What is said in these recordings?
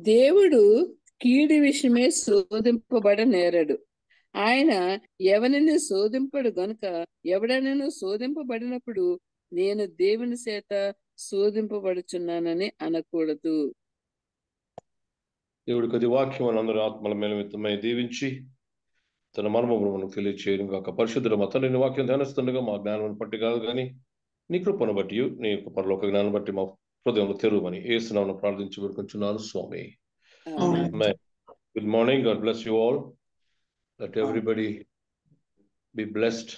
దేవుడు కీడి విషయమే శోధింపబడనేరడు. ఆయన ఎవరిని శోధింపడు గనుక ఎవడనను శోధింపబడినప్పుడు నేను దేవుని చేత శోధింపబడుచున్నానని అనకూడదు. దేవుడి కొద్ది వాక్యం అందరూ ఆత్మల మేలమిత్తమై దీవించి తన మర్మమును మనకు తెలియచేయడం కాక పరిశుద్ధుల మొత్తం నేను వాక్యం ధ్యానిస్తుండగా మా జ్ఞానం బట్టి కాదు కానీ నీ కృపను బట్టి నీ యొక్క పరలోక జ్ఞానం బట్టి మా హృదయంలో తెరువమని యేసునామమున ప్రార్థించి వేడుకొంచున్నాను స్వామి. Good morning. God bless you all. Let everybody be blessed.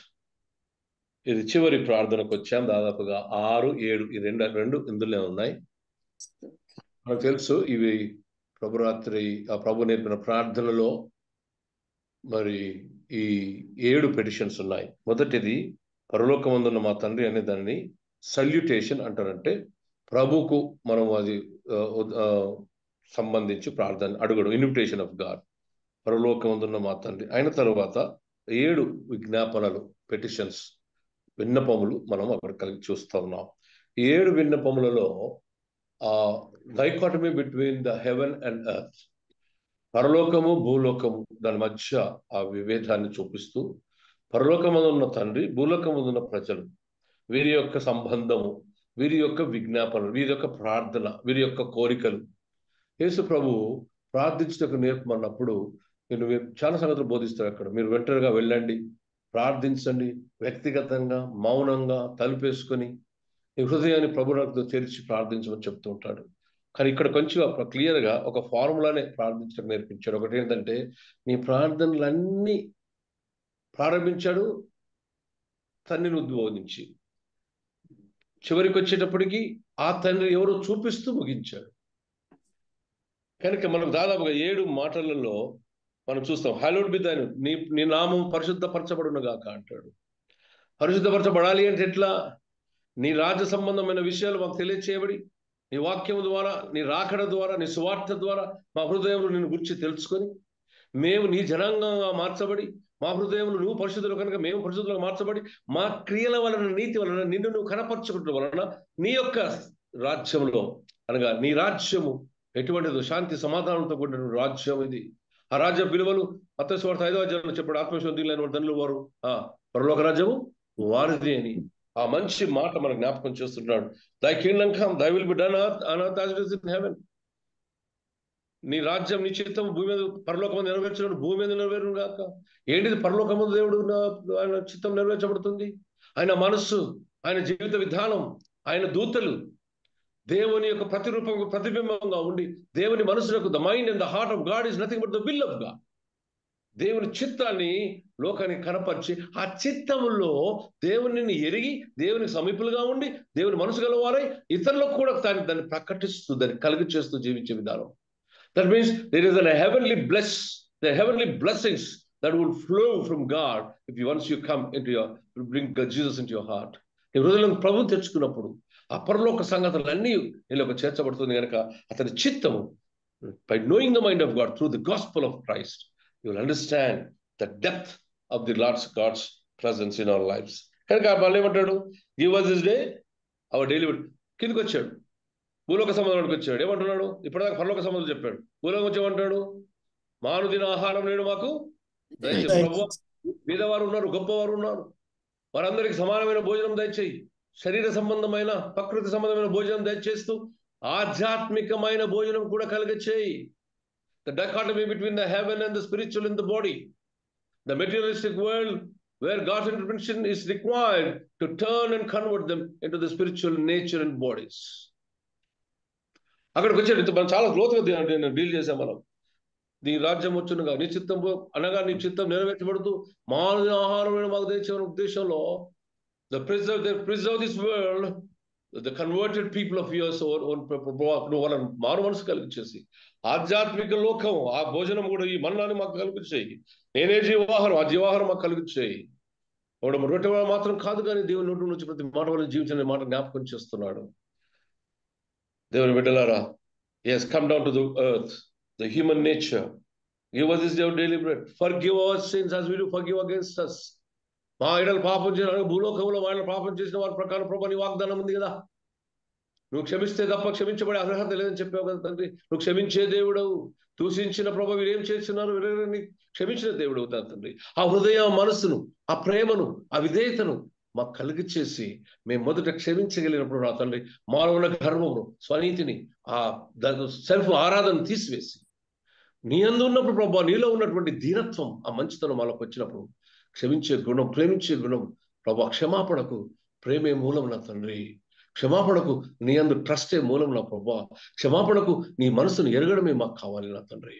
ఇది చివరి ప్రార్థనకు వచ్చాం. దాదాపుగా 6, 7 ఈ రెండు ఇందులో ఉన్నాయి. మనకు తెలుసు ఇవి ప్రభురాత్రి ఆ ప్రభు నేర్పిన ప్రార్థనలో మరి ఈ 7 పెటిషన్స్ ఉన్నాయి. మొదటిది పరలోకమందున్న మా తండ్రి అనే దానిని సల్యూటేషన్ అంటారంటే ప్రభుకు మనం అది సంబంధించి ప్రార్థన అడుగడం, ఇన్విటేషన్ ఆఫ్ గాడ్. పరలోకమందున్న మా తండ్రి అయిన తర్వాత 7 విజ్ఞాపనలు, పెటిషన్స్, విన్నపములు మనం అక్కడ కలిగి చూస్తా ఉన్నాం. ఈ 7 విన్నపములలో dichotomy between the heaven and earth, పరలోకము భూలోకము దాని మధ్య ఆ విభేదాన్ని చూపిస్తూ పరలోకమందున్న తండ్రి, భూలోకమందున్న ప్రజలు, వీరి యొక్క సంబంధము, వీరి యొక్క విజ్ఞాపనలు, వీరి యొక్క ప్రార్థన, వీరి యొక్క కోరికలు. యేసు ప్రభు ప్రార్థించటకు నేర్పమన్నప్పుడు నేను చాలా సంగతులు బోధిస్తాను. అక్కడ మీరు ఒంటరిగా వెళ్ళండి, ప్రార్థించండి, వ్యక్తిగతంగా మౌనంగా తలుపేసుకొని నీ హృదయాన్ని ప్రభువుకు తెరిచి ప్రార్థించమని చెప్తూ ఉంటాడు. కానీ ఇక్కడ కొంచెం క్లియర్గా ఒక ఫార్ములానే ప్రార్థించడం నేర్పించాడు. ఒకటి ఏంటంటే నీ ప్రార్థనలన్నీ ప్రారంభించాడు తండ్రిని ఉద్బోధించి, చివరికి వచ్చేటప్పటికి ఆ తండ్రి ఎవరో చూపిస్తూ ముగించాడు. కనుక మనం దాదాపుగా 7 మాటలలో మనం చూస్తాం. హల్లౌడ్ బి థైన్, నీ నామం పరిశుద్ధపరచబడునుగాక అంటాడు. పరిశుద్ధపరచబడాలి అంటే ఎట్లా? నీ రాజ్య సంబంధమైన విషయాలు మాకు తెలియచేయబడి, నీ వాక్యం ద్వారా, నీ రాకడ ద్వారా, నీ సువార్త ద్వారా మా హృదయంలో నిన్ను గురించి తెలుసుకొని మేము నీ జనాంగంగా మార్చబడి, మా హృదయంలో నువ్వు పరిశుద్ధులు కనుక మేము పరిశుద్ధులుగా మార్చబడి, మా క్రియల వలన, నీతి వలన నిన్ను నువ్వు కనపరచుకుంటూ వలన నీ యొక్క రాజ్యంలో, అనగా నీ రాజ్యము ఎటువంటిదో శాంతి సమాధానంతో కూడిన రాజ్యం ఇది. ఆ రాజ్య విలువలు మత్తయి సువార్త 5వ అధ్యాయంలో చెప్పాడు. ఆత్మవిశ్వాసం తండ్రులు వారు పరలోక రాజ్యము వారిది అని ఆ మంచి మాట మన జ్ఞాపకం చేస్తున్నాడు. దై Kingdom come, thy will be done on earth as it is in heaven. నీ రాజ్యం, నీ చిత్తం భూమి మీద పరలోకం నెరవేర్చినప్పుడు భూమి మీద నెరవేరును గాక. ఏంటిది పరలోకము? దేవుడు ఆయన చిత్తం నెరవేర్చబడుతుంది. ఆయన మనస్సు, ఆయన జీవిత విధానం, ఆయన దూతలు దేవుని యొక్క ప్రతిరూపం, ప్రతిబింబంగా ఉండి దేవుని మనసులకు the mind and the heart of God is nothing but the will of God. దేవుని చిత్తాన్ని లోకానికి కనపరిచి ఆ చిత్తములో దేవుని ఎరిగి దేవునికి సమీపులుగా ఉండి దేవుని మనసు గలవారై ఇతరులకు కూడా దాన్ని ప్రకటిస్తూ దాన్ని కలిగి చేస్తూ జీవించే విధానం. That means there is the heavenly blessings that will flow from God once you come bring Jesus into your heart. నీ హృదయంలో ప్రభువుని తెచ్చుకున్నప్పుడు ఆ పరలోక సంగతులన్నీ నీలోకి చేర్చబడుతుంది కనుక అతని చిత్తము. By knowing the mind of God through the gospel of Christ, you will understand the depth of the God's presence in our lives. కనుక వాళ్ళు ఏమంటాడు? Give us this day our daily bread. కిందకి వచ్చాడు, భూలోక సంబంధానికి వచ్చాడు. ఏమంటున్నాడు? ఇప్పటిదాకా పరలోక సంబంధం చెప్పాడు. భూలోకం వచ్చేమంటాడు? మానుదిన ఆహారం నేడు మాకు దయచేయి. ప్రభువా, పేదవారు ఉన్నారు, గొప్పవారు ఉన్నారు, వారందరికీ సమానమైన భోజనం దయచేయి. శరీర సంబంధమైన, ప్రకృతి సంబంధమైన భోజనం దయచేస్తూ ఆధ్యాత్మికమైన భోజనం కూడా కలిగచేయి. The dichotomy between the heaven and the spiritual in the body, the materialistic world where God's intervention is required to turn and convert them into the spiritual nature and bodies. అక్కడికి వచ్చాడు. మనం చాలా లోతుగా డీల్ చేసాం. మనం నీ రాజ్యం వచ్చునుగా, నీ చిత్తం అనగా నీ చిత్తం నెరవేర్చబడుతూ మానవ ఆహారం మాకు తెచ్చే ఉద్దేశంలో preserve this world, the converted people of yours వాళ్ళని మారు మనసు కలిగించేసి ఆధ్యాత్మిక లోకం ఆ భోజనం కూడా ఈ మన్నాన్ని మాకు కలిగించేయి. నేనే జీవాహారం, ఆ జీవాహారం మాకు కలిగించేయి. వాడు రొట్టె మాత్రం కాదు కానీ దేవుని నోటి నుంచి ప్రతి మాట వల్ల జీవించిన మాట జ్ఞాపకం చేస్తున్నాడు. దేవుని బిడ్డలారా, he has come down to the earth, the human nature. Give us this day our daily bread. Forgive our sins as we do forgive against us. మా ఇడలు పాపం చేసిన భూలోకంలో మా ఇడలు పాపం చేసిన వారి ప్రకారం ప్రభువు నీ వాగ్దానం ఉంది కదా. నువ్వు క్షమిస్తే తప్ప క్షమించబడే అర్హత లేదని చెప్పావు కదా తండ్రి. నువ్వు క్షమించే దేవుడవు. దూషించిన ప్రభు వీరేం చేస్తున్నారు, వీరేని క్షమించిన దేవుడు అవుతారు తండ్రి. ఆ హృదయ మనస్సును, ఆ ప్రేమను, ఆ విధేయతను మాకు కలిగి చేసి మేము మొదట క్షమించగలిగినప్పుడు నా తండ్రి మాలో ఉన్న గర్వమును, స్వనీతిని, ఆ సెల్ఫ్ ఆరాధన తీసివేసి నీ అందు ఉన్నప్పుడు ప్రభా నీలో ఉన్నటువంటి దీనత్వం, ఆ మంచితనం వాళ్ళకు వచ్చినప్పుడు క్షమించే గుణం, ప్రేమించే గుణం ప్రభా, క్షమాపణకు ప్రేమే మూలం నా తండ్రి. క్షమాపణకు నీ అందు ట్రస్టే మూలం నా ప్రభా. క్షమాపణకు నీ మనసును ఎరగడమే మాకు కావాలి నా తండ్రి.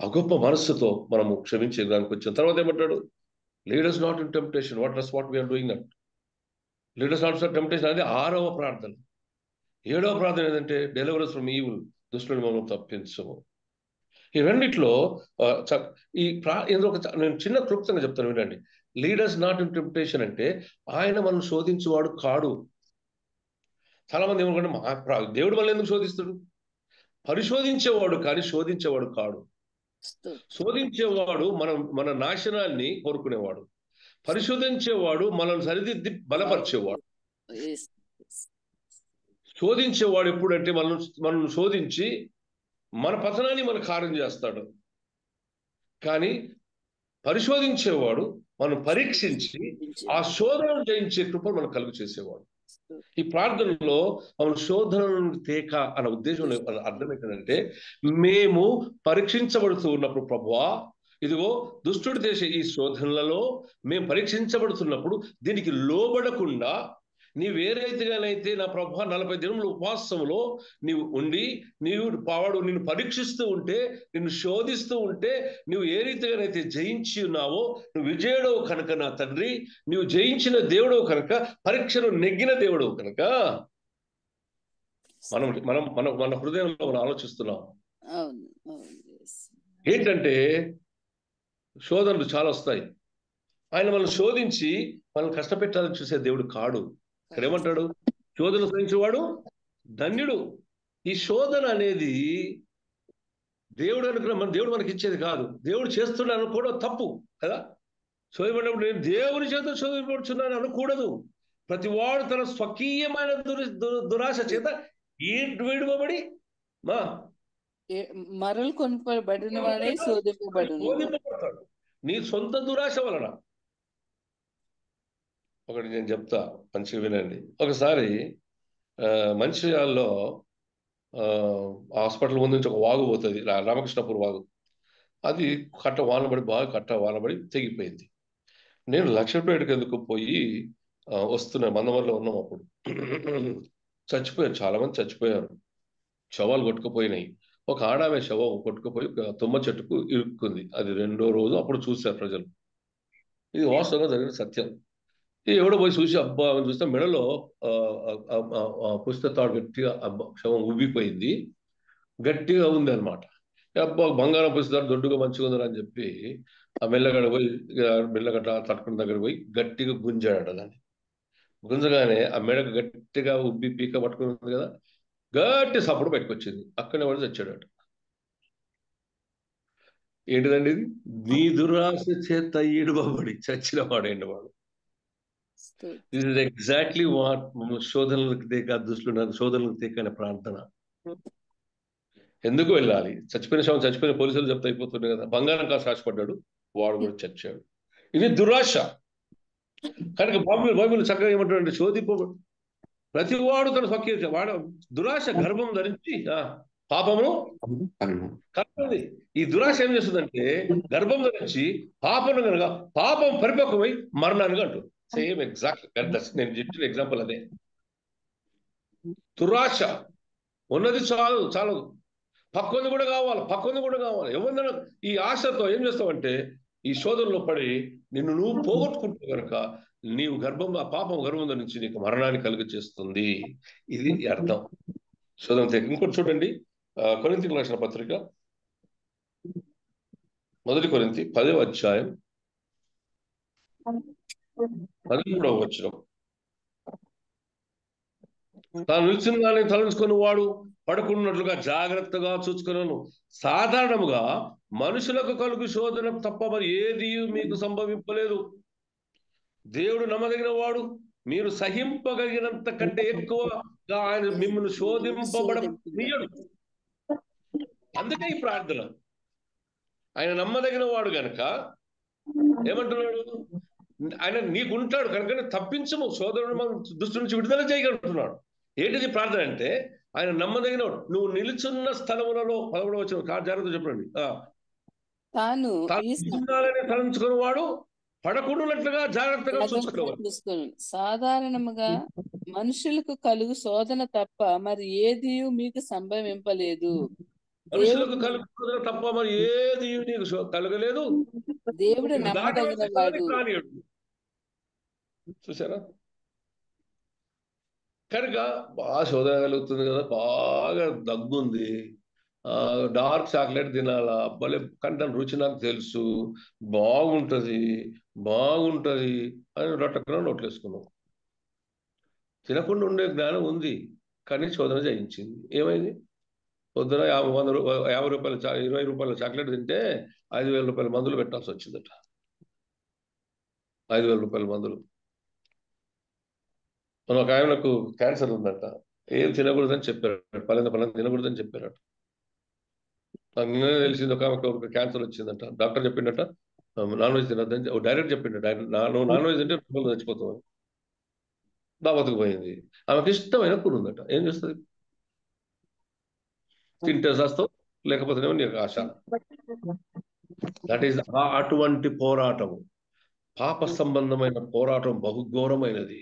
ఆ గొప్ప మనస్సుతో మనము క్షమించే దానికి వచ్చిన తర్వాత ఏమంటాడు, lead us not in temptation. what we are doing that. Lead us not into temptation అనేది 6వ ప్రార్థన. 7వ ప్రార్థన ఏంటంటే డెలివర్ us from evil. దుష్టుని మమ్మల్ని తప్పించము. ఈ రెండిట్లో నేను చిన్న క్లుప్తంగా చెప్తాను వినండి. Lead us not in temptation అంటే ఆయన మనం శోధించువాడు కాడు. చాలా మంది ఏమనుకుంటే దేవుడు మనల్ని ఎందుకు శోధిస్తాడు? పరిశోధించేవాడు కానీ శోధించేవాడు కాడు. శోధించేవాడు మన నాశనాన్ని కోరుకునేవాడు. పరిశోధించేవాడు మనల్ని సరిదిద్ది బలపరిచేవాడు. శోధించేవాడు ఎప్పుడంటే మనల్ని శోధించి మన పతనాన్ని మన కార్యం చేస్తాడు. కానీ పరిశోధించేవాడు మనం పరీక్షించి ఆ శోధనను జయించే కృపను మనకు కలుగు చేసేవాడు. ఈ ప్రార్థనలో మనం శోధనను తేక అన్న ఉద్దేశం అర్థం ఏంటంటే, మేము పరీక్షించబడుతూ ఉన్నప్పుడు ప్రభువా, ఇదిగో దుష్టుడు చేసే ఈ శోధనలలో మేము పరీక్షించబడుతున్నప్పుడు దీనికి లోబడకుండా నీవేరైతేగానైతే నా ప్రభు 40 దినముల ఉపవాసంలో నీవు ఉండి వాడు నిన్ను పరీక్షిస్తూ ఉంటే, నిన్ను శోధిస్తూ ఉంటే, నువ్వు ఏ రీతిగానైతే జయించి ఉన్నావో, నువ్వు విజయుడవు కనుక నా తండ్రి, నువ్వు జయించిన దేవుడవు కనుక, పరీక్షను నెగ్గిన దేవుడవు కనుక మన హృదయంలో మనం ఆలోచిస్తున్నాం. ఏంటంటే శోధనలు చాలా వస్తాయి. ఆయన మనల్ని శోధించి మనల్ని కష్టపెట్టాలని చూసే దేవుడు కాడు. ఇక్కడ ఏమంటాడు, శోధన సహించేవాడు ధన్యుడు. ఈ శోధన అనేది దేవుడు మనకి ఇచ్చేది కాదు. దేవుడు చేస్తున్నాను అనుకోవడం తప్పు కదా. శోధింపడినప్పుడు నేను దేవుని చేత శోధింపడుతున్నాను అనకూడదు. ప్రతి వాడు తన స్వకీయమైన దురాశ చేత విడువబడి మరలు కొనబడిన వాడే శోధింపబడతాడు నీ సొంత దురాశ వలన. ఒకటి నేను చెప్తా, మంచిగా వినండి. ఒకసారి మంచిర్యాలలో హాస్పిటల్ ముందు నుంచి ఒక వాగు పోతుంది, రామకృష్ణపూర్ వాగు. అది కట్ట వానబడి తెగిపోయింది. నేను లక్షపేటకి ఎందుకు పోయి వస్తున్నా, మందమరిలో ఉన్నాం అప్పుడు. చచ్చిపోయారు, చాలా మంది చచ్చిపోయారు, శవాలు కొట్టుకుపోయినాయి. ఒక ఆడామె శవం కొట్టుకుపోయి తుమ్మ చెట్టుకు ఇరుక్కుంది. అది 2వ రోజు అప్పుడు చూశారు ప్రజలు. ఇది వాస్తవంగా జరిగిన సత్యం. ఎవడో పోయి చూసి అబ్బా అని చూస్తే మెడలో పుస్తతాడు గట్టిగా శవం ఉబ్బిపోయింది, గట్టిగా ఉంది అనమాట. అబ్బా బంగారం పుస్తతాడు దొడ్డుగా మంచిగా ఉందని అని చెప్పి ఆ మెల్లగడ్డ తట్టుకున్న దగ్గర పోయి గట్టిగా గుంజాడు. దాన్ని గుంజగానే ఆ మెడకు గట్టిగా ఉబ్బి పీక పట్టుకున్నది కదా, గట్టి సప్పుడు బయటకు అక్కడనే వాడు చచ్చాడు. ఏంటిదండి ఇది? నీ దురాశ చేత ఈడుబడి చచ్చిన వాడేంటి వాడు. దిస్ ఇస్ ఎగ్జాక్ట్లీ వాట్ శోధనలకు తేక శోధనలకు తేక అనే ప్రార్థన. ఎందుకు వెళ్ళాలి? చచ్చిపోయిన పోలీసులు చెప్తే అయిపోతున్నాయి కదా. బంగారం కాసు ఆశపడ్డాడు, వాడు కూడా చచ్చాడు. ఇది దురాశ. కనుక బైబిల్ చక్కగా ఏమంటాడంటే, శోధింపబడు ప్రతి వాడు తన స్వకీయ వాడు దురాశ గర్భం ధరించి పాపమును కలుగుతుంది. ఈ దురాశ ఏం చేస్తుందంటే గర్భం ధరించి పాపను కనుక పాపం పరిపక్వమై మరణానికి అంటుంది. సేమ్ ఎగ్జాక్ట్ నేను చెప్పిన ఎగ్జాంపుల్ అదే. దురాశ ఉన్నది చాలదు, పక్కొంది కూడా కావాలి. ఎవరినైనా ఈ ఆశతో ఏం చేస్తావంటే ఈ శోధనలో పడి నువ్వు పోగొట్టుకుంటే కనుక నీవు ఆ పాపం గర్భం నుంచి నీకు మరణాన్ని కలుగ చేస్తుంది. ఇది అర్థం శోధన. ఇంకోటి చూడండి, కొరింథీయులకు రాసిన పత్రిక 1 కొరింథీ 10వ అధ్యాయం 13వ వచనం. తాను నిలిచిన తలంచుకుని వాడు పడుకున్నట్లుగా జాగ్రత్తగా చూసుకున్నాను. సాధారణముగా మనుషులకు కలుగు శోధన తప్ప మరి ఏది మీకు సంభవింపలేదు. దేవుడు నమ్మదగిన వాడు, మీరు సహింపగలిగినంత కంటే ఎక్కువగా ఆయన మిమ్మల్ని శోధింపబడనీయడు. అందుకే ఈ ప్రార్థన. ఆయన నమ్మదగిన వాడు గనక ఏమంటున్నాడు, ఆయన నీకుంటాడు కనుక తప్పించము, సోదరుడు మనం దుష్టు నుంచి విడుదల చేయగలుగుతున్నాడు. ఏంటిది ప్రార్థన అంటే, ఆయన నమ్మదగినవాడు. నువ్వు నిలుచున్న స్థలములలో 11వ వచనం జాగ్రత్త చెప్పండి. తాను తలంచుకుని వాడు పడకుండాట్లుగా జాగ్రత్తగా చూసుకోవాలి. సాధారణముగా మనుషులకు కలుగు శోధన తప్ప మరి ఏది మీకు సంభవింపలేదు. మనుషులకు కలుగు శోధన తప్ప మరి ఏది నీకు కలగలేదు. దేవుడు నమ్మదగిన వాడు. చూసారా? కనుక బాగా శోధన కలుగుతుంది కదా, బాగా దగ్గుంది, డార్క్ చాక్లెట్ తినాలా, భలే కంటే రుచి నాకు తెలుసు, బాగుంటది అని రొట్టెక్కన నోట్లేసుకున్నాం. తినకుండా ఉండే జ్ఞానం ఉంది, కానీ శోధన జయించింది. ఏమైంది? పొద్దున 50 రూపాయల 20 రూపాయల చాక్లెట్ తింటే 5,000 రూపాయల మందులు పెట్టాల్సి వచ్చిందట. 5,000 రూపాయల మందులు. మన ఒక ఆయనకు క్యాన్సర్ ఉందట, ఏం తినకూడదని చెప్పారు, పలానా తినకూడదని చెప్పారట. నాకు నిన్నే తెలిసింది, ఒక క్యాన్సర్ వచ్చిందట. డాక్టర్ చెప్పిండట నాన్ వెజ్ తినద్దని డైరెక్ట్ చెప్పిండట. నువ్వు నాన్ వెజ్ అంటే చచ్చిపోతావు. దావతకు పోయింది. ఆమెకు ఇష్టమైన కూర ఉందట. ఏం చేస్తుంది? తింటే చేస్తావు, లేకపోతేనేమో నీకు ఆశ. దట్ ఈస్ అటువంటి పోరాటము, పాప సంబంధమైన పోరాటం బహుఘోరమైనది.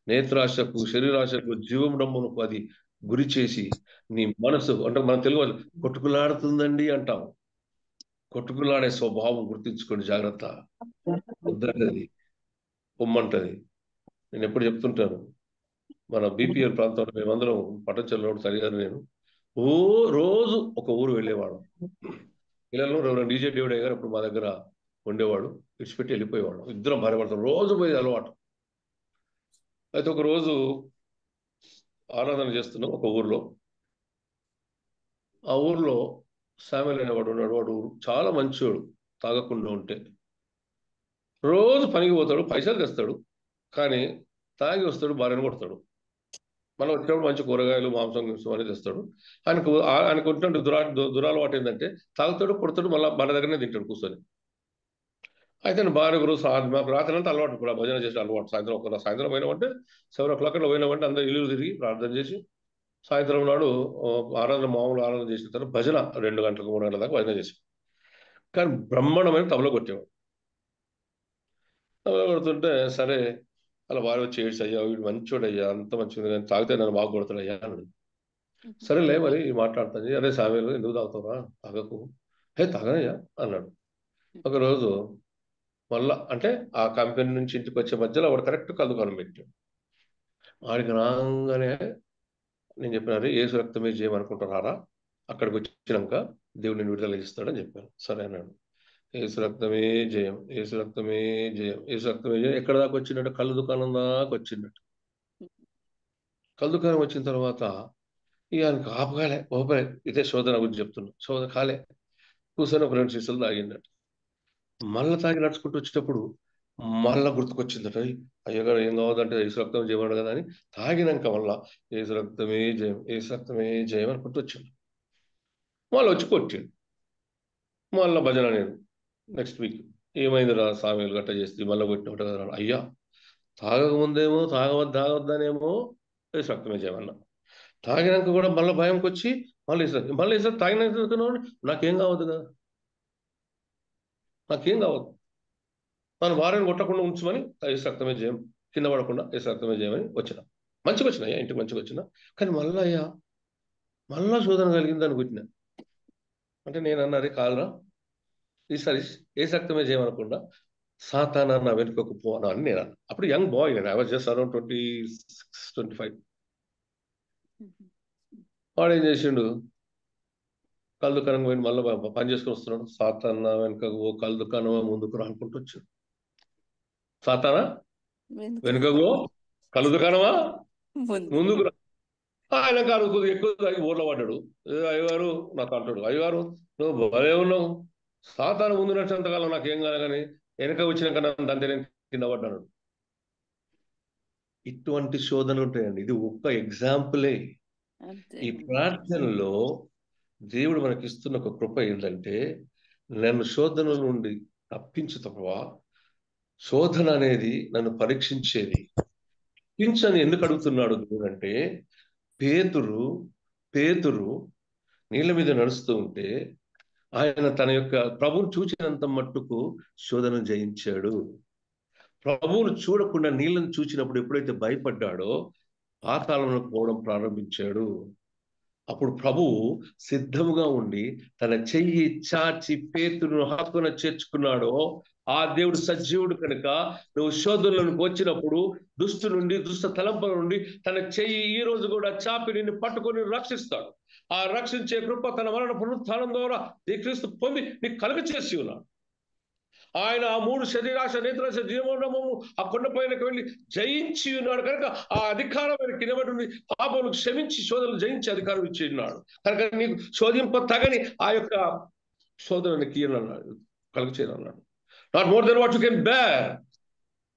నేత్రాశకు, శరీరాశకు, జీవమునకు అది గురి చేసి నీ మనసు అంటే మన తెలుగు కొట్టుకులాడుతుందండి అంటాం. కొట్టుకులాడే స్వభావం గుర్తించుకోండి, జాగ్రత్త. వద్దంటది, పొమ్మంటది. నేను ఎప్పుడు చెప్తుంటాను, మన బీపీఎల్ ప్రాంతంలో మేమందరం పట్టణంలో తల్లిగారు నేను రోజు ఒక ఊరు వెళ్ళేవాడు. పిల్లలు డీజే డేవిడ్ గారు ఇప్పుడు మా దగ్గర ఉండేవాడు, విడిచిపెట్టి వెళ్ళిపోయేవాడు. ఇద్దరం భార్యపడతాం, రోజు పోయేది అలవాటు. అయితే ఒక రోజు ఆరాధన చేస్తున్నాం ఒక ఊర్లో. ఆ ఊర్లో శామ్యూల్ అనేవాడు ఉన్నాడు. వాడు చాలా మంచివాడు, తాగకుండా ఉంటే రోజు పనికి పోతాడు, పైసలు తెస్తాడు, కానీ తాగి వస్తాడు, భార్యను కొడతాడు. మనం వచ్చినప్పుడు మంచి కూరగాయలు, మాంసం అనేది తెస్తాడు. ఆయనకు ఉన్నటువంటి దురాలవాటు ఏంటంటే తాగుతాడు, కొడతాడు, మళ్ళీ మన దగ్గరనే తింటాడు కూర్చొని. అయితే భార్య గురు మాకు రాత్రి అంతా అలవాటు, కూడా భజన చేసే అలవాటు. సాయంత్రం పోయినామంటే 7 o'clock పోయినామంటే అందరూ ఇల్లు తిరిగి ప్రార్థన చేసి సాయంత్రం నాడు మామూలు ఆరాధన చేసిన తర్వాత భజన 2 గంటలకు 3 గంటల దాకా భజన చేసి, కానీ బ్రహ్మాండమైన తబల కొట్టేవాడు. తబల కొడుతుంటే సరే అలా భార్య వచ్చి ఏడ్స్, అయ్యా వీడు మంచోడు అయ్యా, అంత మంచిది, కానీ తాగితే నన్ను బాగా కొడతాడు అయ్యా అన్నాడు. సరేలే మరి మాట్లాడుతుంది. అరే శామ్యూల్ ఎందుకు తాగుతావా, తాగకు. తాగనయ్యా అన్నాడు. ఒకరోజు మళ్ళా అంటే ఆ కంపెనీ నుంచి ఇంటికి వచ్చే మధ్యలో వాడు కరెక్ట్ కలుదుకానం పెట్టాడు. వాడికి రాగానే నేను చెప్పినారు, ఏసు రక్తమే చేయమనుకుంటున్నారా, అక్కడికి వచ్చినాక దేవుడు నేను విడుదల ఇస్తాడని చెప్పాను. సరే అన్నాడు. ఏసు రక్తమే జయం, ఏసు రక్తమే జయం, ఏసు రక్తమే జయం. ఎక్కడ దాకా వచ్చినట్టు? కళ్ళు దుకాణం దాకా వచ్చినట్టు. కళ్ళు దుకాణం వచ్చిన తర్వాత ఇక ఆపగాలే, ఓపలే. ఇదే శోధన గురించి చెప్తున్నా. శోధన కాలే, కూర్చొని ఒక 2 సీసాలు తాగిందట. మళ్ళా తాగి నడుచుకుంటూ వచ్చేటప్పుడు మళ్ళా గుర్తుకొచ్చిందట, అయ్యగారు ఏం కావద్దంటే ఏసు రక్తం చేయమన్నాడు కదా అని తాగినాక మళ్ళా ఏసు రక్తమే జయం, ఏసు రక్తమే జయం అని గుర్తొచ్చింది. మళ్ళీ వచ్చి కొట్టిండు. మళ్ళా భజన. నేను నెక్స్ట్ వీక్ ఏమైందిరా సామీలు గట్ట చేస్తే మళ్ళీ కొట్టినట్టు కదా. అయ్యా తాగకముందేమో తాగవద్దనేమో ఏసు రక్తమే చేయమన్నా, తాగినాక కూడా మళ్ళీ భయంకి వచ్చి మళ్ళీ ఈసారి తాగినాక నాకేం కావద్దు కదా, నాకేం కావద్దు, మన భార్యను కొట్టకుండా ఉంచమని ఏసు రక్తమే చేయం, కింద పడకుండా ఏసు రక్తమే చేయమని వచ్చిన. మంచిగా వచ్చిన అయ్యా, ఇంటికి మంచిగా వచ్చిన. కానీ మళ్ళీ అయ్యా మళ్ళా శోధన కలిగిందని కొట్టిన. అంటే నేను అన్నది కాదురా, ఈసారి ఏసు రక్తమే చేయమనకుండా సాతానా నా వెనుకకు పోను అని నేను అన్నా. అప్పుడు యంగ్ బాయ్, నేను ఐ వాజ్ జస్ట్ అరౌండ్ 26-25. వాడు ఏం చేసిండు, కళ్ళు దుకాణం పోయి మళ్ళీ పని చేసుకొని వస్తున్నాడు. సాతానా వెనుకకు పో, కళ్ళు దుకాణం ముందుకు రా అనుకుంటూ వచ్చాడు. సాతానా వెనుకకు, కళ్ళు దుకాణమా ముందుకు రా. ఆయన కారు కొద్దిగా ఎక్కువ తాగి ఊర్లో పడ్డాడు. అయ్యగారు నాకు అంటాడు, అయ్యగారు నువ్వు భలే ఉన్నావు, సాతాను ముందు నడిచినంతకాలం నాకేం కాదు, కానీ వెనక వచ్చినాక దాంతో నేను కింద పడ్డాడు. ఇటువంటి శోధనలు ఉంటాయండి. ఇది ఒక్క ఎగ్జాంపులే. అంతే. ఈ ప్రార్థనలో దేవుడు మనకిస్తున్న ఒక కృప ఏంటంటే, నన్ను శోధన నుండి తప్పించు తప్పవా, శోధన అనేది నన్ను పరీక్షించేది. తప్పించని ఎందుకు అడుగుతున్నాడు దేవుడు అంటే, పేతురు పేతురు నీళ్ళ మీద నడుస్తూ ఉంటే ఆయన తన యొక్క ప్రభువును చూచినంత మట్టుకు శోధన జయించాడు. ప్రభువును చూడకుండా నీళ్ళను చూచినప్పుడు ఎప్పుడైతే భయపడ్డాడో పాతాళంలో పోవడం ప్రారంభించాడు. అప్పుడు ప్రభువు సిద్ధముగా ఉండి తన చెయ్యి చాచి పేతురును హక్కున చేర్చుకున్నాడో, ఆ దేవుడు సజీవుడు కనుక నువ్వు శోధనలకు వచ్చినప్పుడు దుష్టు నుండి, దుష్ట తలంపుల నుండి తన చెయ్యి ఈ రోజు కూడా చాపి నిన్ను పట్టుకొని రక్షిస్తాడు. ఆ రక్షించే కృప తన మరణ పునరుత్థానం ద్వారా ఈ క్రీస్తు పొంది నీకు కలుగ చేసి ఉన్నాడు. ఆయన ఆ 3 శరీరాశ, నేత్రాశ, జీవనము ఆ కొండపైనకి వెళ్ళి జయించి ఉన్నాడు కనుక ఆ అధికారం ఆయన కిందబడి పాపములు క్షమించి శోధనలు జయించి అధికారం ఇచ్చి ఉన్నాడు కనుక నీకు శోధింప తగని ఆ యొక్క శోధనని కీయనన్నాడు, కలుగ చేయనన్నాడు. Not more than what you can bear.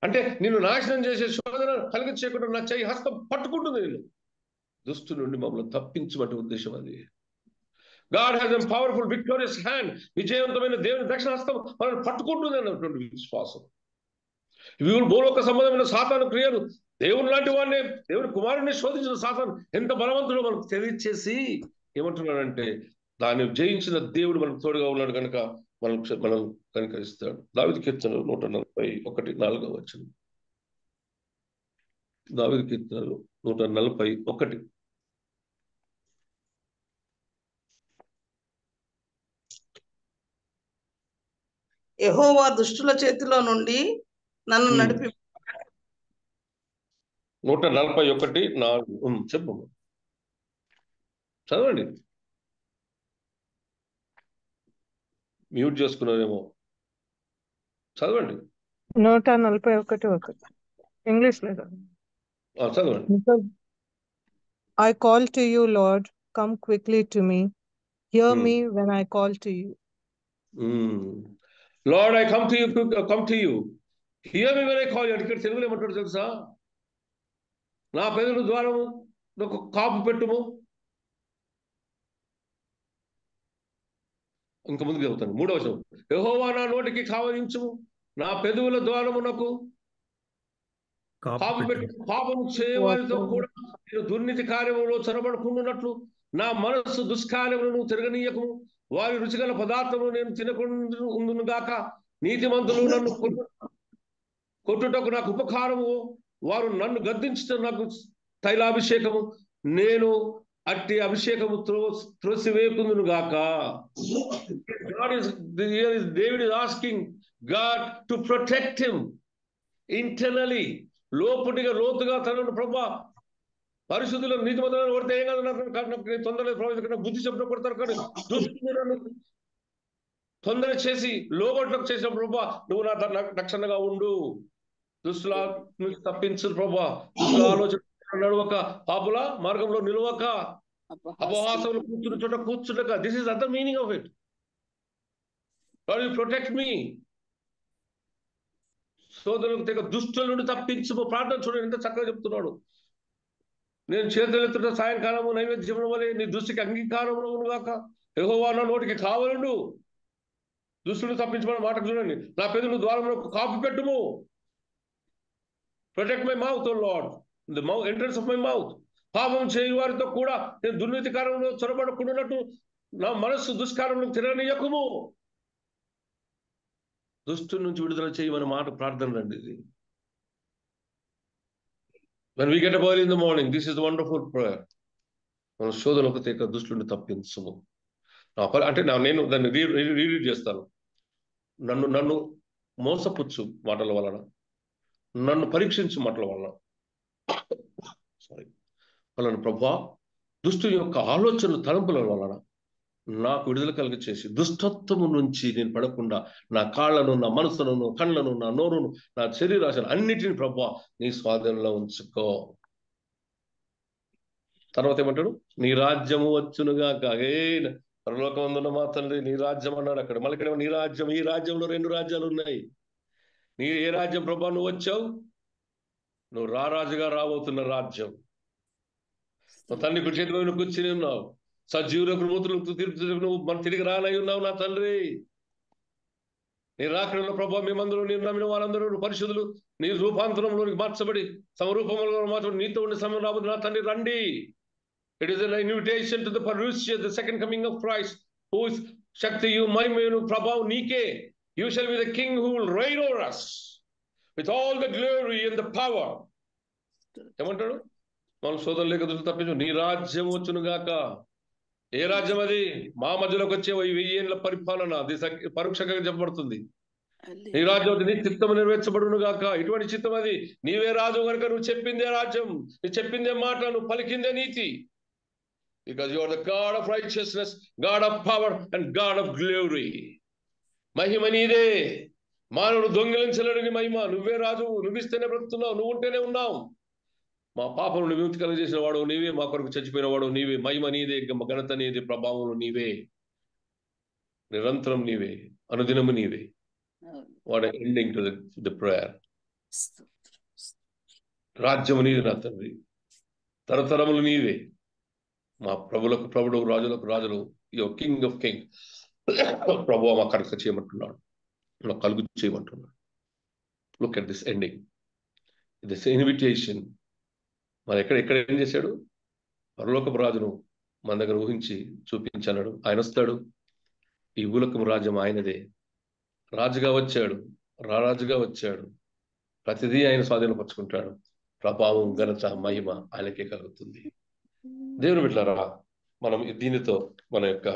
అంటే నిన్ను నాశనం చేసే శోధన కలుగ చేయకుండా నా చెయ్యి హస్తం పట్టుకుంటుంది నేను. దుష్టు నుండి మమ్మల్ని తప్పించబట్టే ఉద్దేశం అది. God has a powerful victorious hand. విజయవంతమైన దేవుని దక్షిణ హస్తం మనల్ని పట్టుకుంటుంది అన్నటువంటి విశ్వాసం. భూలోక సంబంధమైన సాతాను క్రియలు, దేవుని లాంటి వాడిని, దేవుని కుమారుడిని శోధించిన సాతాను ఎంత బలవంతుడో మనకు తెలియచేసి ఏమంటున్నాడంటే, దాన్ని జయించిన దేవుడు మనకు తోడుగా ఉన్నాడు కనుక మనం కనికరిస్తాడు. దావీదు కీర్తనలు 141 వచనం. దావీదు కీర్తనలు 141. యెహోవా దుష్టుల చేతిలో నుండి నన్ను నడిపి 141:4. చెప్పు, చదవండి. మ్యూట్ చేసుకున్నారేమో, చదవండి. 141 ఇంగ్లీష్ లో చదవండి. I call to you, Lord, come quickly to me. Hear me when I call to you. Lord, I come to you, come to you. Hear me when I call you. ఇక్కడ తెలుగులో ఏమంటాడు తెలుసా? నా పెదవుల ద్వారము నాకు కాపు పెట్టుము. ఇంకా ముందుకు చెబుతాను, 3వ వచనం. యెహోవా నా నోటికి కావలించుము, నా పెదవుల ద్వారమునకు కాపు పెట్టు. పాపము చేయవారితో కూడా నేను దుర్నీతి కార్యములో చొరబడుకున్నట్లు నా మనస్సు దుష్కార్యములను తిరగనీయకము. వారి రుచిగల పదార్థములు నేను తినకుండా ఉండును గాక. నీతిమంతులు నన్ను కొట్టుటకు నాకు ఉపకారము, వారు నన్ను గద్దించుట నాకు తైలాభిషేకము. నేను అట్టి అభిషేకము త్రోసివేకుందును గాక. David is asking God to protect him internally. లోతుగా తనను ప్రభా పరిశుద్ధులను నీతిమంతులను కొడితే ఏం కాదు, నాకు తొందరగా ప్రవేశించిన బుద్ధి చెప్పిన కొడతారు. కానీ దుష్టులను తొందర చేసి లోబట్లకు చేసిన ప్రభా నువ్వు నా రక్షణగా ఉండు. దుష్టుల నుంచి తప్పించు ప్రభా. దుష్టుల ఆలోచన నడవక, పాపుల మార్గంలో నిలవక, అపహాసములు కూర్చున్న చోట కూర్చుండక. This is other meaning of it. God will protect me. శోధనలకు తెగ దుష్టుల నుండి తప్పించు. ప్రార్థన చూడండి ఎంత చక్కగా చెప్తున్నాడు. నేను చేతులెత్తుట సాయంకాలము నైవేద్యముల వలె నీ దృష్టికి అంగీకారమును గాక. యెహోవా నా నోటికి కావలుండు. దుష్టులు తప్పించమని మాటకు చూడండి. నా పెదవుల ద్వారమునకు కాపు పెట్టుము. Protect my mouth, O lord, the entrance of my mouth. పాపం చేయి వారితో కూడా నేను దుర్నీతి కార్యములో చొరబడకుండానట్టు నా మనస్సు దుష్కారములకు తిరగనీయకుము. దుష్టు నుంచి విడుదల చేయమని మాట ప్రార్థన రండి ఇది. When we get up early in the morning, this is the wonderful prayer. మన శోధనకు తెగ దుష్టుని తప్పించుము. అంటే నేను దాన్ని రీడ్ చేస్తాను. నన్ను మోసపుచ్చు మాటల వలన, నన్ను పరీక్షించు మాటల వలన వాళ్ళని ప్రభా దుష్టు యొక్క ఆలోచనలు తలంపుల వలన నాకు విడుదల కలిగ చేసి దుష్టత్వము నుంచి నేను పడకుండా నా కాళ్లను, నా మనసులను, కళ్ళను, నా నోరును, నా శరీరాశను అన్నిటిని ప్రభా నీ స్వాధీనంలో ఉంచుకో. తర్వాత ఏమంటాడు? నీ రాజ్యము వచ్చునుగాక. పరలోకమందున్న మా తండ్రి నీ రాజ్యం అన్నాడు అక్కడ. మళ్ళీ ఇక్కడ నీ రాజ్యం. ఈ రాజ్యంలో 2 రాజ్యాలు ఉన్నాయి. నీ ఏ రాజ్యం ప్రభా నువ్వు వచ్చావు? నువ్వు రారాజుగా రాబోతున్న రాజ్యం. నువ్వు తండ్రి కుడి చేతిలో నువ్వు కూర్చుని ఉన్నావు. సజీవులకు మృతులకు తీర్పు నువ్వు మన తిరిగి రానై ఉన్నావు నా తండ్రి. నీ రాకడలో ప్రభావ మేమందరూ నేను నమ్మిన వారందరూ పరిశుద్ధులు నీ రూపాంతరంలోనికి మార్చబడి సమరూపంలో మార్చబడి నీతో ఉండే సమయం రాబోతున్న నా తండ్రి రండి. It is an invitation to the parousia, the second coming of Christ, who is Shaktiyu, Mahimenu, Prabhav, Nike. You shall be the king who will reign over us with all the glory and the power. ఏమంటాడు? మనం సోదరులు లేక దృష్టి తప్పించు. నీ రాజ్యం వచ్చును గాక. ఏ రాజ్యం అది? మా మధ్యలోకి వచ్చే 1000 ఏళ్ల పరిపాలన అది పరోక్షంగా చెప్పబడుతుంది. నీ రాజ్యం నీ చిత్తము నెరవేర్చబడును గాక. ఇటువంటి చిత్తం అది. నీవే రాజు కనుక నువ్వు చెప్పిందే రాజ్యం, నువ్వు చెప్పిందే మాట, నువ్వు పలికిందే నీతి. Because you are the God of righteousness, God of power and God of glory. మహిమ నీదే. మానవుడు దొంగిలించలేడని మహిమ. నువ్వే రాజు, నువ్విస్తేనే బ్రతుకుతున్నావు, నువ్వు ఉంటేనే ఉన్నావు. మా పాపను విముక్తి కలుగజేసిన వాడు నీవే, మా కొరకు చచ్చిపోయిన వాడు నీవే. మహిమ నీదే, ఘనత నీదే, ప్రభావం నీవే, నిరంతరం నీవే, అనుదినము నీవే. What an ending to the prayer. రాజ్యము నీది నా తండ్రి, తరతరములు నీవే. మా ప్రభులకు ప్రభుడు, రాజులకు రాజులు, యువర్ కింగ్ ఆఫ్ కింగ్. ప్రభు మా కనుక చేయమంటున్నాడు, మా కలుగు చేయమంటున్నాడు. Look at this ending, this invitation. మరి ఎక్కడ ఏం చేశాడు? పరలోకపు రాజును మన దగ్గర ఊహించి చూపించన్నాడు. ఆయన వస్తాడు, ఈ భూలోకపు రాజ్యం ఆయనదే. రాజుగా వచ్చాడు, రారాజుగా వచ్చాడు. ప్రతిదీ ఆయన స్వాధీనపరుచుకుంటాడు. ప్రభావం, ఘనత, మహిమ ఆయనకే కలుగుతుంది. దేవుని బిడ్డలారా, మనం దీనితో మన యొక్క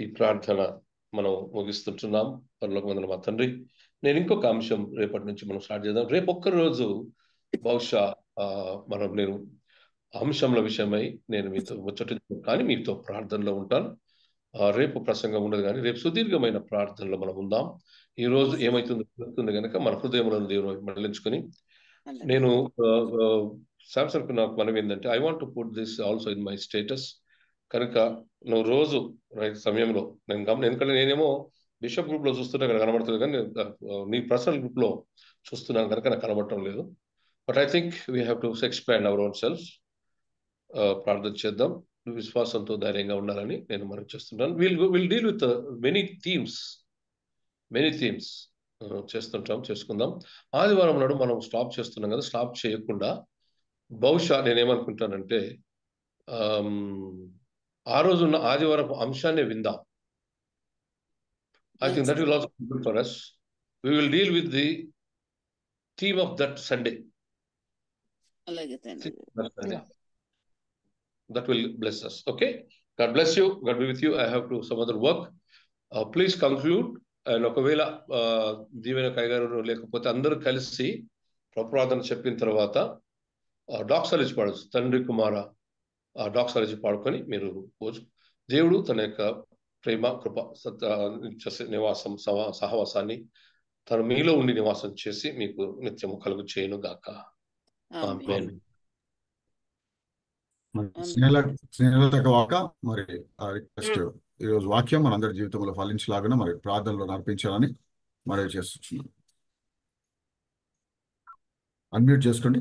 ఈ ప్రార్థన మనం ముగిస్తుంటున్నాం. పరలోకమందున మా తండ్రి, నేను ఇంకొక అంశం రేపటి నుంచి మనం స్టార్ట్ చేద్దాం. రేపు ఒక్కరోజు బహుశా నేను అంశంల విషయమై నేను మీతో ముచ్చటించను, కానీ మీతో ప్రార్థనలో ఉంటాను. రేపు ప్రసంగం ఉండదు, కానీ రేపు సుదీర్ఘమైన ప్రార్థనలో మనం ఉందాం. ఈ రోజు ఏమైతుందో కనుక మన హృదయంలో దేవుని మళ్ళించుకొని, నేను శాంసంగ్ నాకు మనవి ఏంటంటే, I want to put this also in my status. కనుక నువ్వు రోజు సమయంలో ఎందుకంటే నేనేమో బిషప్ గ్రూప్ లో చూస్తున్నా కనబడుతుంది, కానీ నీ పర్సనల్ గ్రూప్ లో చూస్తున్నాను కనుక నాకు కనబడటం లేదు. But I think we have to expand our own self. ప్రార్థన చేద్దాం, విశ్వాసంతో ధైర్యంగా ఉండాలని నేను మనవి చేస్తున్నాను. Will deal with many themes చేసుకుందాం. ఆదివారం నాడు మనం స్టాప్ చేస్తున్నాం కదా, స్టాప్ చేయకుండా బహుశా నేనేమనుకుంటానంటే ఆ రోజు ఉన్న ఆదివారం అంశాన్ని విందాం. I think that will also be good for us. We will deal with the theme of that Sunday. That will bless us. Okay? God bless you. God be with you. I have to some other work. Please conclude. And ఒకవేళ దీవెన కైగారు లేకపోతే అందరూ కలిసి ప్రార్థన చెప్పిన తర్వాత డాక్సరేజ్ పాడచ్చు. తండ్రి కుమార డాక్సరేజ్ పాడుకొని మీరు దేవుడు తన యొక్క ప్రేమ, కృప, నివాసం, సహవాసాన్ని తను మీలో ఉండి నివాసం చేసి మీకు నిత్యము కలుగు చేయను గాక. ఆమేన్. మరి రిక్వెస్ట్, ఈరోజు వాక్యం మనందరి జీవితంలో ఫలించలాగా మరి ప్రార్థనలో నడిపించాలని మనవి చేస్తున్నాం. అన్మ్యూట్ చేసుకోండి.